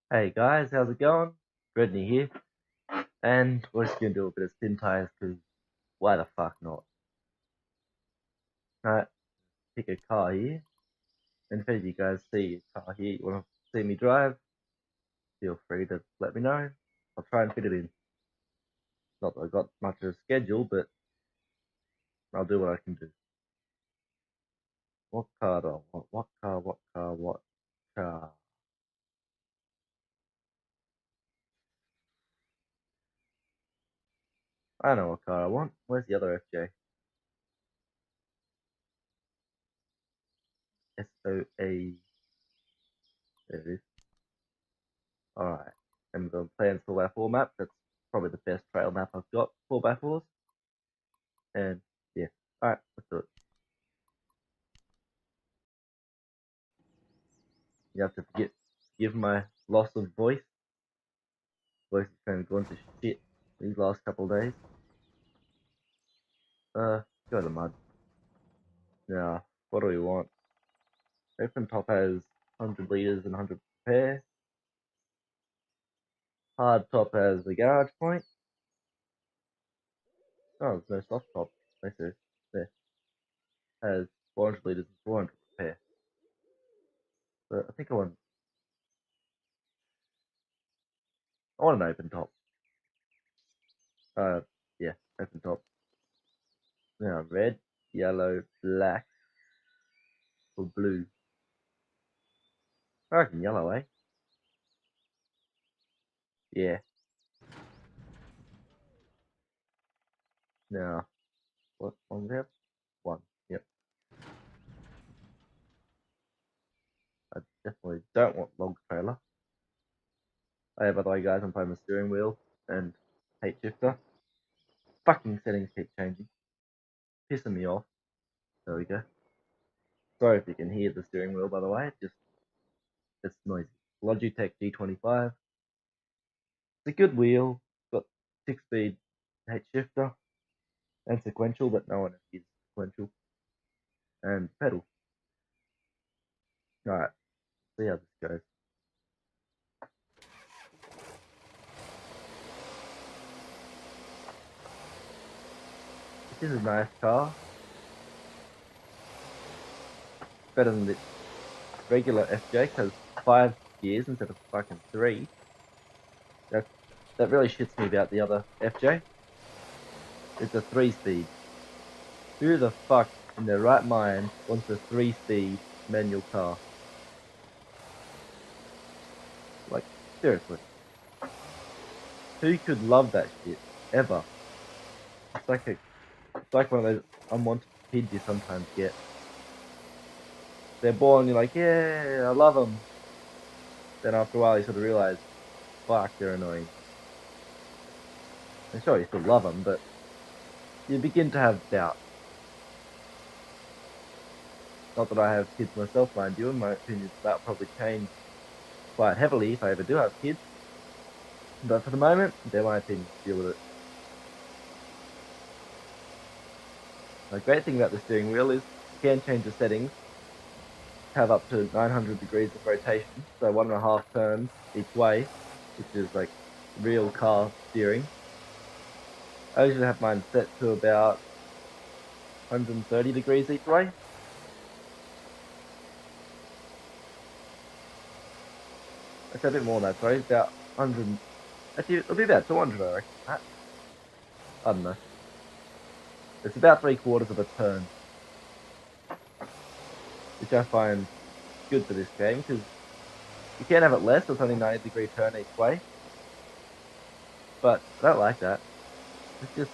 Hey guys, how's it going? Redney here, and we're just gonna do a bit of Spintires because why the fuck not? Alright, pick a car here, and if any of you guys see a car here you wanna see me drive, feel free to let me know. I'll try and fit it in. Not that I've got much of a schedule, but I'll do what I can do. What car do I want? What car, what car, what car? I know what car I want. Where's the other FJ? SOA. There it is. Alright. And the Planz 4x4 map, that's probably the best trail map I've got, 4x4s. And yeah, alright, let's do it. You have to forgive my loss of voice. Voice is kind of gone to shit these last couple of days. Go to mud. Now, what do we want? Open top has 100 liters and 100 repair. Hard top has the garage point. Oh, there's no soft top. There. Has 400 liters and 400 repair. But I think I want an open top. Yeah, open top. Now, red, yellow, black, or blue. I reckon yellow, eh? Yeah. Now, what one do we have? One. Yep. I definitely don't want log trailer. Hey, by the way, guys, I'm playing the steering wheel and hate shifter. Fucking settings keep changing. Pissing me off. There we go. Sorry if you can hear the steering wheel, by the way. It's noisy. Logitech G25. It's a good wheel. Got 6-speed H shifter and sequential, but no one uses sequential. And pedal. Alright, see how this goes. This is a nice car. Better than the regular FJ because 5 gears instead of fucking 3. That really shits me about the other FJ. It's a 3-speed. Who the fuck in their right mind wants a 3-speed manual car? Like, seriously. Who could love that shit? Ever. It's like one of those unwanted kids you sometimes get. They're born, you're like, yeah, I love them. Then after a while you sort of realize, fuck, they're annoying. And sure, you still love them, but you begin to have doubt. Not that I have kids myself, mind you, and my opinions about probably change quite heavily if I ever do have kids. But for the moment, they're my opinions. Deal with it. The great thing about the steering wheel is you can change the settings, have up to 900 degrees of rotation, so 1.5 turns each way, which is like real car steering. I usually have mine set to about 130 degrees each way. It's a bit more than that, sorry, about 100. Actually, it'll be about 200, I reckon. I don't know. It's about 3/4 of a turn, which I find good for this game because you can have it less. It's only 90-degree turn each way, but I don't like that. It's just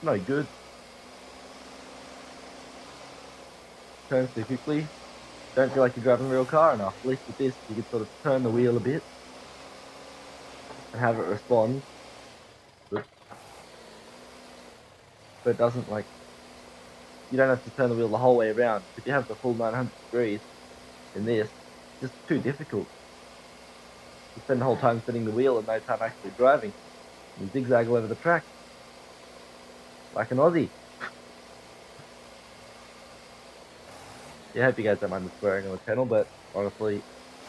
no good. Turns too quickly. Don't feel like you're driving a real car enough. At least with this, you can sort of turn the wheel a bit and have it respond. But it doesn't like, you don't have to turn the wheel the whole way around. If you have the full 900 degrees in this, it's just too difficult. You spend the whole time spinning the wheel and no time actually driving. You zigzag all over the track. Like an Aussie. Yeah, I hope you guys don't mind the swearing on the channel, but honestly,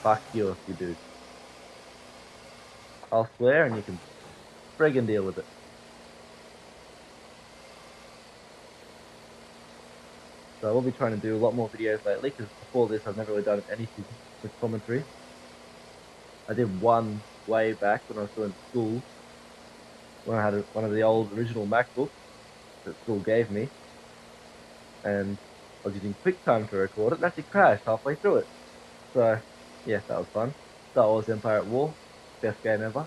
fuck you if you do. I'll swear and you can friggin' deal with it. So I will be trying to do a lot more videos lately, because before this I've never really done anything with commentary. I did one way back when I was still in school, when I had one of the old original MacBooks that school gave me, and I was using QuickTime to record it, and actually crashed halfway through it. So, yeah, that was fun. Star Wars Empire at War, best game ever.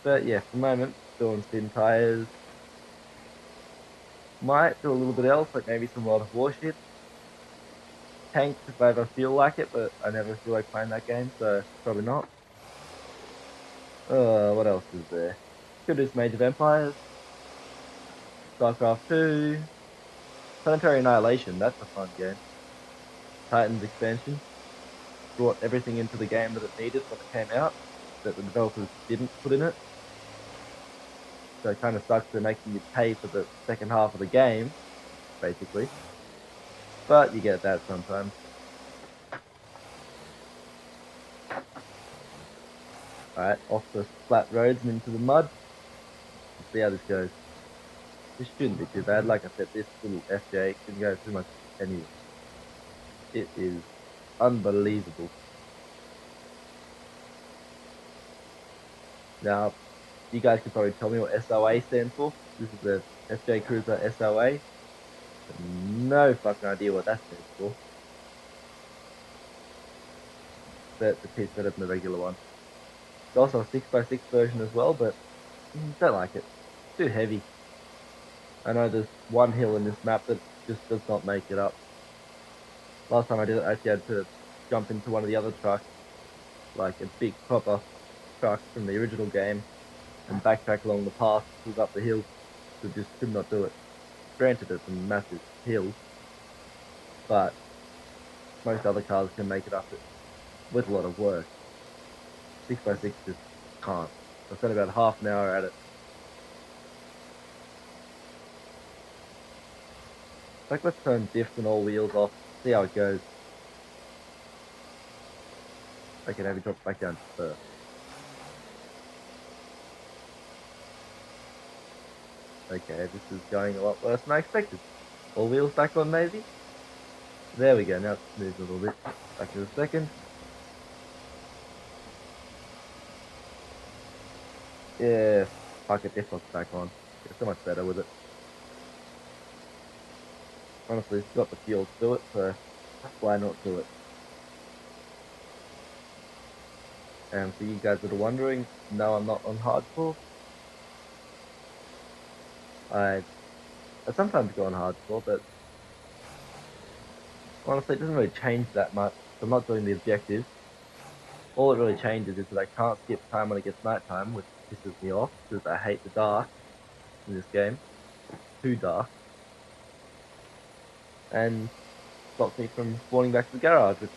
But yeah, for the moment, doing Spintires. Might do a little bit else, like maybe some World of War shit. Tanks if I ever feel like it, but I never feel like playing that game, so probably not. What else is there? Could do some Age of Empires. StarCraft 2. Planetary Annihilation, that's a fun game. Titans expansion. Brought everything into the game that it needed when it came out, that the developers didn't put in it. So it kind of sucks they're making you pay for the second half of the game, basically. But you get that sometimes. Alright, off the flat roads and into the mud. Let's see how this goes. This shouldn't be too bad. Like I said, this little FJ can go pretty much anywhere. It is unbelievable. Now, you guys could probably tell me what SOA stands for. This is the FJ Cruiser SOA. No fucking idea what that stands for. But the piece better than the regular one. It's also a 6x6 version as well, but don't like it. It's too heavy. I know there's one hill in this map that just does not make it up. Last time I did it, I actually had to jump into one of the other trucks, like a big proper truck from the original game, and backtrack along the path, move up the hill, so just could not do it. Granted, it's a massive hill, but most other cars can make it up it with a lot of work. 6x6 just can't. I spent about half an hour at it. Like, let's turn diffs and all wheels off, see how it goes. I can have you drop back down to first. Okay, this is going a lot worse than I expected. All wheels back on, maybe? There we go, now it's moved a little bit. Back to the second. Yeah, fuck it, diff lock's back on. It's so much better with it. Honestly, it's got the fuel to do it, so why not do it? And for you guys that are wondering, no, I'm not on hardcore. I sometimes go on hardcore, but honestly, it doesn't really change that much. I'm not doing the objectives. All it really changes is that I can't skip time when it gets nighttime, which pisses me off, because I hate the dark in this game. It's too dark. And stops me from spawning back to the garage, which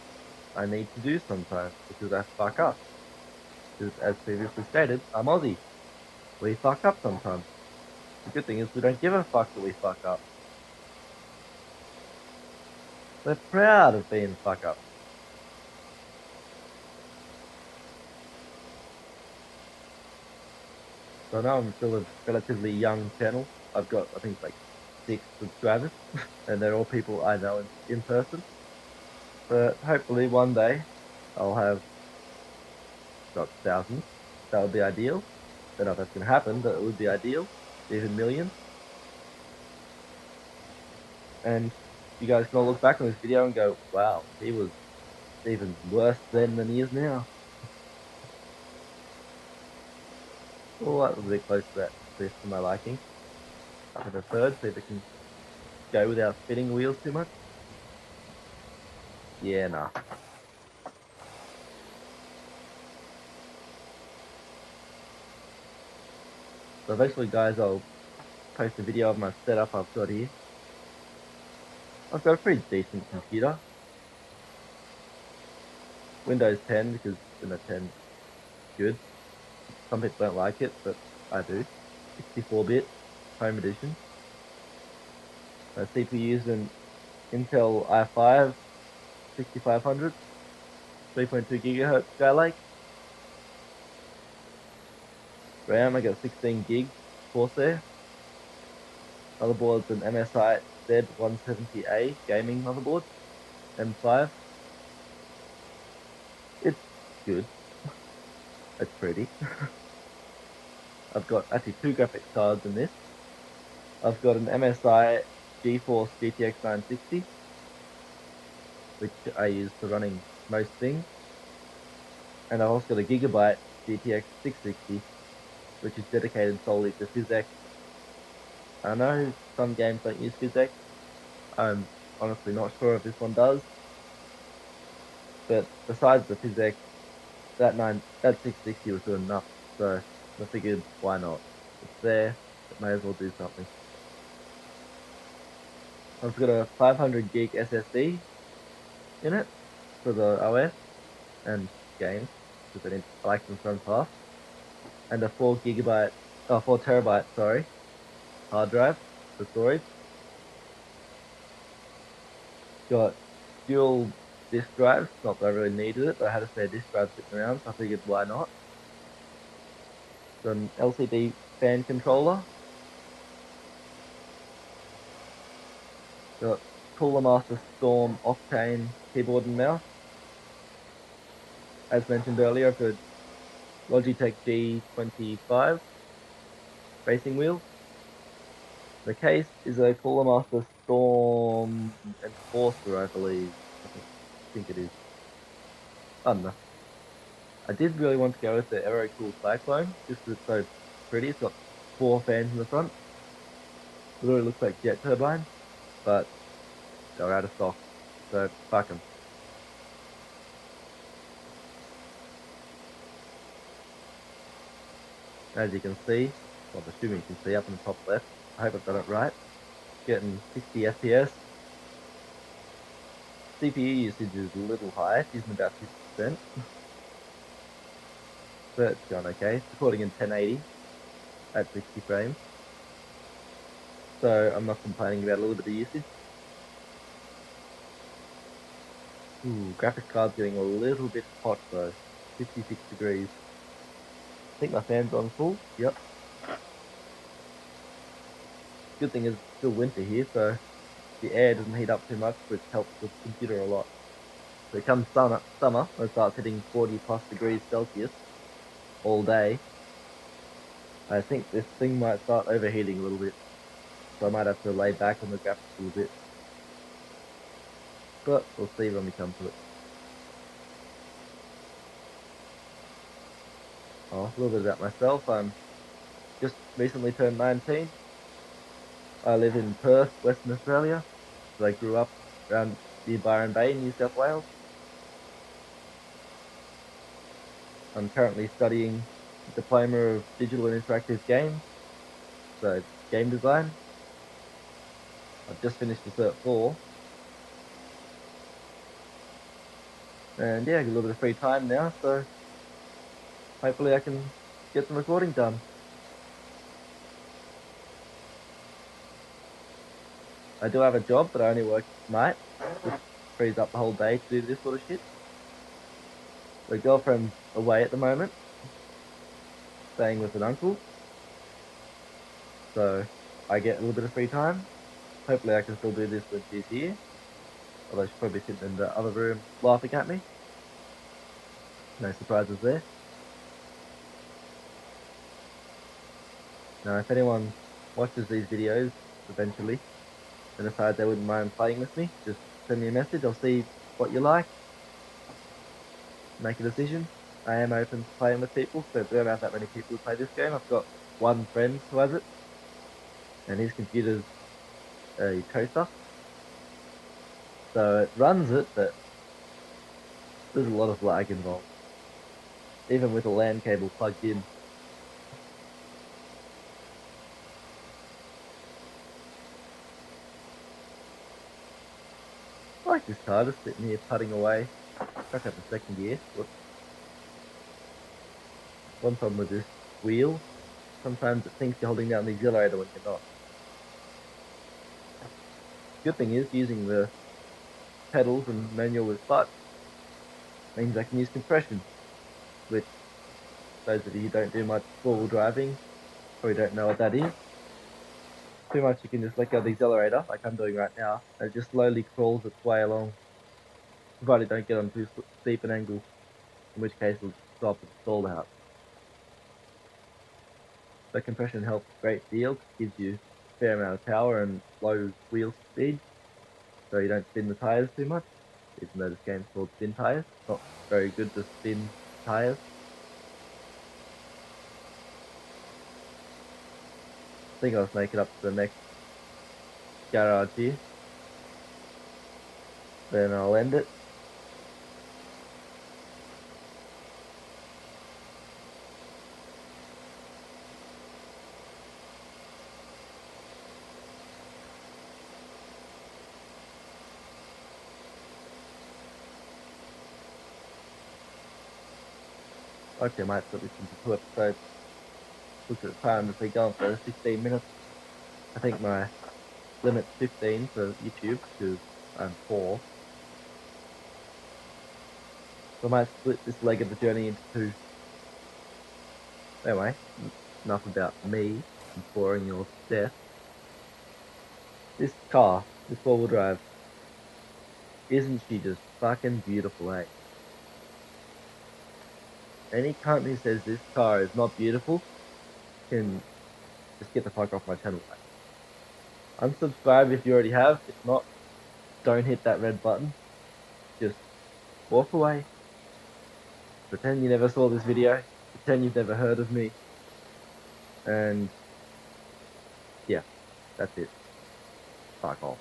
I need to do sometimes, because I fuck up. Because, as previously stated, I'm Aussie. We fuck up sometimes. The good thing is we don't give a fuck that we fuck up. We're proud of being fuck up. So now I'm still a relatively young channel. I've got, I think, like 6 subscribers, and they're all people I know in person. But hopefully one day I'll have got thousands. That would be ideal. Don't know if that's gonna happen, but it would be ideal. Even millions. And you guys can all look back on this video and go, wow, he was even worse then than he is now. Well, that was a bit close to that cliff for my liking. Up in a third, see if it can go without spinning wheels too much. Yeah, nah. So eventually, guys, I'll post a video of my setup I've got here. I've got a pretty decent computer. Windows 10, because Windows 10 is good. Some people don't like it, but I do. 64-bit home edition. CPU is an Intel i5 6500, 3.2 gigahertz Skylake. RAM, I got 16 gig Corsair. Motherboard's an MSI Z170A gaming motherboard, M5. It's good. It's pretty. I've got actually two graphics cards in this. I've got an MSI GeForce GTX 960, which I use for running most things. And I've also got a Gigabyte GTX 660, which is dedicated solely to PhysX. I know some games don't use PhysX. I'm honestly not sure if this one does. But besides the PhysX, that 660 was good enough. So I figured, why not? It's there, it may as well do something. I've got a 500 gig SSD in it for the OS and games, because I like them to run fast. And a 4 terabyte, sorry, hard drive for storage. Got dual disk drives, not that I really needed it, but I had a spare disk drive sitting around, so I figured, why not? Got an LCD fan controller. Got Cooler Master Storm Octane keyboard and mouse. As mentioned earlier, I've got Logitech G25 racing wheels. The case is a Cooler Master Storm Enforcer, I believe. I think it is. I don't know. I did really want to go with the Aerocool Cyclone, just because it's so pretty. It's got 4 fans in the front. It really looks like jet turbines, but they're out of stock, so fuck them. As you can see, well, I'm assuming you can see up in the top left, I hope I've got it right, getting 60 FPS. CPU usage is a little high, it's using about 50%, but it's going okay. It's recording in 1080 at 60 frames, so I'm not complaining about a little bit of usage. Ooh, graphics card's getting a little bit hot though, 56 degrees. I think my fan's on full, yep. Good thing is it's still winter here, so the air doesn't heat up too much, which helps the computer a lot. So it comes summer, when it starts hitting 40 plus degrees Celsius all day, I think this thing might start overheating a little bit. So I might have to lay back on the graphics a little bit. But we'll see when we come to it. Oh, a little bit about myself. I'm just recently turned 19. I live in Perth, Western Australia. So I grew up around near Byron Bay, New South Wales. I'm currently studying a Diploma of Digital and Interactive Games, so game design. I've just finished the Cert 4. And yeah, I got a little bit of free time now, so hopefully I can get some recording done. I do have a job, but I only work night, which frees up the whole day to do this sort of shit. My girlfriend's away at the moment, staying with an uncle, so I get a little bit of free time. Hopefully I can still do this when she's here, although she's probably sitting in the other room laughing at me. No surprises there. Now, if anyone watches these videos eventually and decides they wouldn't mind playing with me, just send me a message. I'll see what you like, make a decision. I am open to playing with people, so if we don't have that many people who play this game, I've got one friend who has it, and his computer's a toaster, so it runs it, but there's a lot of lag involved, even with a LAN cable plugged in. I like this car, just sitting here putting away. Stuck up the second gear. Whoops. One problem with this wheel, sometimes it thinks you're holding down the accelerator when you're not. Good thing is, using the pedals and manual with clutch means I can use compression, which those of you who don't do much four-wheel driving probably don't know what that is. Too much you can just let go of the accelerator, like I'm doing right now, and it just slowly crawls its way along, provided you don't get on too steep an angle, in which case it'll stop and stall out. So compression helps a great deal, gives you a fair amount of power and low wheel speed, so you don't spin the tires too much, even though this game's called Spintires. Not very good to spin tires. I think I'll make it up to the next garage here. Then I'll end it. Okay, I might put this into 2 episodes. Look at the time, if we go on for 16 minutes. I think my limit's 15 for YouTube, because I'm 4. So I might split this leg of the journey into 2. Anyway, enough about me and boring your death. This car, this 4-wheel drive, isn't she just fucking beautiful, eh? Any cunt who says this car is not beautiful can just get the fuck off my channel. Unsubscribe if you already have. If not, don't hit that red button. Just walk away. Pretend you never saw this video. Pretend you've never heard of me. And yeah, that's it. Fuck off.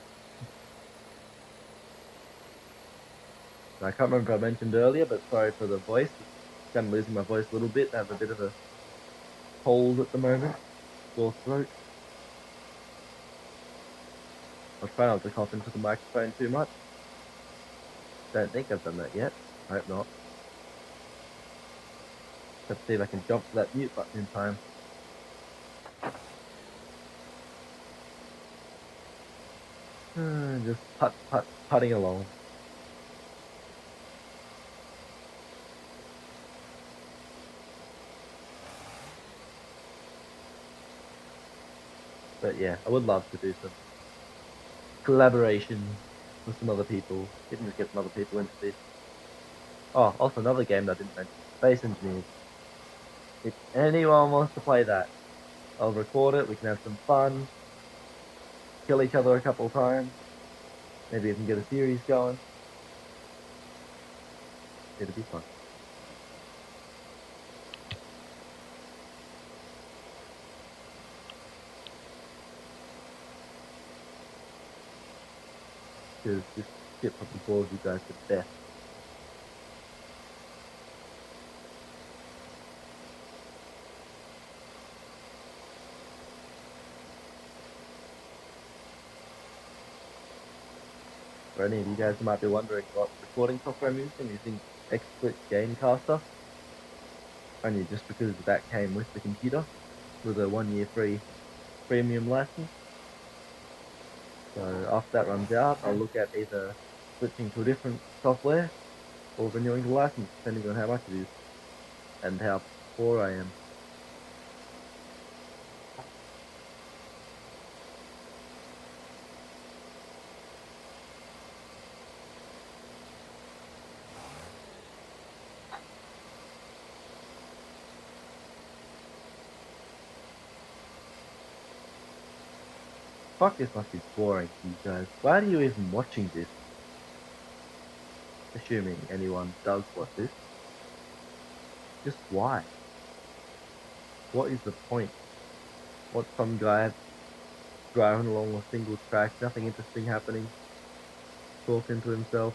I can't remember if I mentioned earlier, but sorry for the voice. Kind of losing my voice a little bit. I have a bit of a cold at the moment. Sore throat. I'll try not to cough into the microphone too much. Don't think I've done that yet. I hope not. Let's see if I can jump to that mute button in time. Just putting along. But yeah, I would love to do some collaboration with some other people. Even just get some other people into this. Oh, also another game that I didn't mention, Space Engineers. If anyone wants to play that, I'll record it, we can have some fun, kill each other a couple of times, maybe we can get a series going. It'll be fun. Because this shit probably bores you guys to death. For any of you guys who might be wondering what recording software I'm using XSplit Gamecaster. Only just because that came with the computer, with a 1-year free premium license. So after that runs out, I'll look at either switching to a different software or renewing the license, depending on how much it is and how poor I am. Fuck, this must be boring to you guys. Why are you even watching this? Assuming anyone does watch this. Just why? What is the point? What's some guy driving along a single track, nothing interesting happening, talking to himself?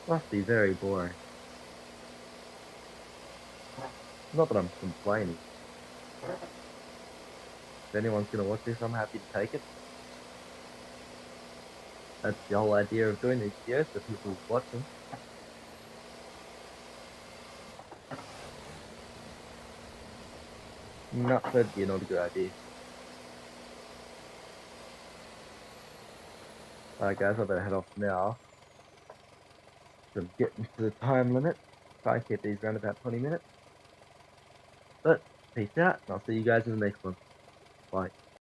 Must be very boring. Not that I'm complaining. If anyone's gonna watch this, I'm happy to take it. That's the whole idea of doing these videos, for people to watch them. That'd be not a good idea. Alright guys, I better head off now. I'm getting to the time limit. Try to keep these around about 20 minutes. But peace out, and I'll see you guys in the next one. Bye.